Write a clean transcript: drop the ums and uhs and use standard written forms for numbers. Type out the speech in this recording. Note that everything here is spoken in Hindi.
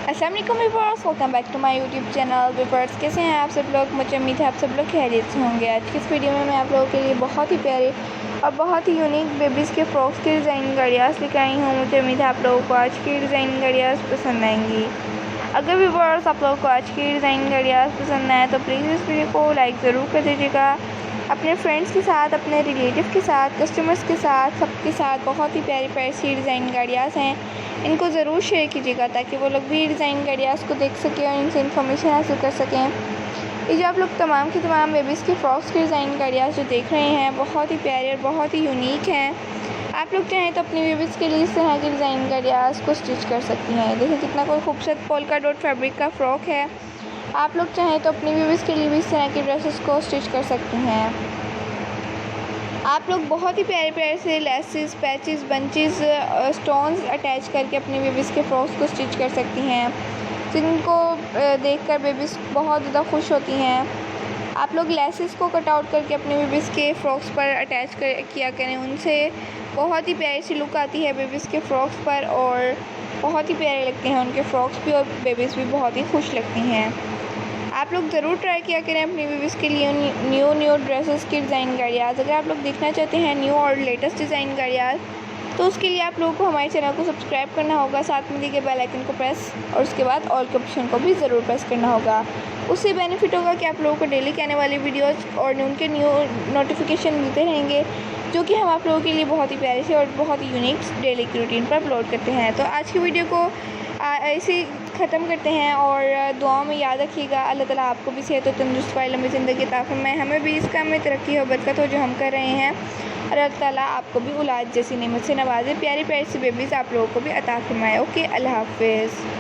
अस्सलाम वालेकुम viewers, welcome back to my YouTube channel. Viewers कैसे हैं आप सब लोग? मुझे उम्मीद है आप सब लोग खैरियत से होंगे। आज की इस वीडियो में मैं आप लोगों के लिए बहुत ही प्यारे और बहुत ही यूनिक बेबीज़ के फ्रॉक्स की डिज़ाइनिंग आइडियाज़ लेकर आई हूँ। मुझे उम्मीद है आप लोगों को आज की डिज़ाइनिंग आइडियाज़ पसंद आएंगी। अगर व्यूअर्स आप लोगों को आज की डिज़ाइनिंग आइडियाज़ पसंद आए तो प्लीज़ इस वीडियो को लाइक ज़रूर कर दीजिएगा। अपने फ्रेंड्स के साथ, अपने रिलेटिव के साथ, कस्टमर्स के साथ, सबके साथ बहुत ही प्यारी प्यारी सी डिज़ाइनिंग आइडियाज़ हैं, इनको ज़रूर शेयर कीजिएगा ताकि वो लोग भी डिज़ाइनिंग आइडियाज़ को देख सकें और इनसे इन्फॉर्मेशन हासिल कर सकें। ये जो आप लोग तमाम के तमाम बेबीज़ के फ्रॉक्स के डिज़ाइनिंग आइडियाज़ जो देख रहे हैं बहुत ही प्यारे और बहुत ही यूनिक हैं। आप लोग चाहें तो अपनी बेबीज़ के लिए इस तरह के डिज़ाइनिंग आइडियाज़ को स्टिच कर सकती हैं। देखिए कितना कोई खूबसूरत पोल्का डॉट फैब्रिक का फ़्रॉक है। आप लोग चाहें तो अपनी बेबीज़ के लिए भी इस तरह की ड्रेसेस को स्टिच कर सकती हैं। आप लोग बहुत ही प्यारे प्यारे से laces, patches, bunches, stones attach करके अपनी बेबीज़ के फ्रॉक्स को स्टिच कर सकती हैं, जिनको देखकर बेबीज़ बहुत ज़्यादा खुश होती हैं। आप लोग लेसेस को कट आउट करके अपने बेबीज़ के फ्रॉक्स पर अटैच किया करें, उनसे बहुत ही प्यारी सी लुक आती है बेबीज़ के फ्रॉक्स पर और बहुत ही प्यारे लगते हैं उनके फ्रॉक्स भी और बेबीज़ भी बहुत ही खुश लगती हैं। आप लोग ज़रूर ट्राई किया करें अपनी बेबीज़ के लिए न्यू ड्रेसेस की डिज़ाइनिंग आइडियाज़। अगर आप लोग देखना चाहते हैं न्यू और लेटेस्ट डिज़ाइनिंग आइडियाज़ तो उसके लिए आप लोगों को हमारे चैनल को सब्सक्राइब करना होगा, साथ में दिए गए बेल आइकन को प्रेस और उसके बाद ऑल के ऑप्शन को भी ज़रूर प्रेस करना होगा। उससे बेनिफिट होगा कि आप लोगों को डेली के आने वाली वीडियोज़ और उनके न्यू नोटिफिकेशन मिलते रहेंगे, जो कि हम आप लोगों के लिए बहुत ही प्यारे से और बहुत ही यूनिक डेली की रूटीन पर अपलोड करते हैं। तो आज की वीडियो को ऐसे ख़त्म करते हैं और दुआओं में याद रखिएगा। अल्लाह ताला आपको भी सेहत और तंदुरुस्त वाली लंबी ज़िंदगी अता फरमाए, हमें भी इस काम में तरक्की और बरकत हो जो हम कर रहे हैं। और अल्लाह ताला आपको भी औलाद जैसी नेमत से नवाजे, प्यारी प्यारी सी बेबीज़ आप लोगों को भी अता फरमाए। ओके, अल्लाह हाफ़िज़।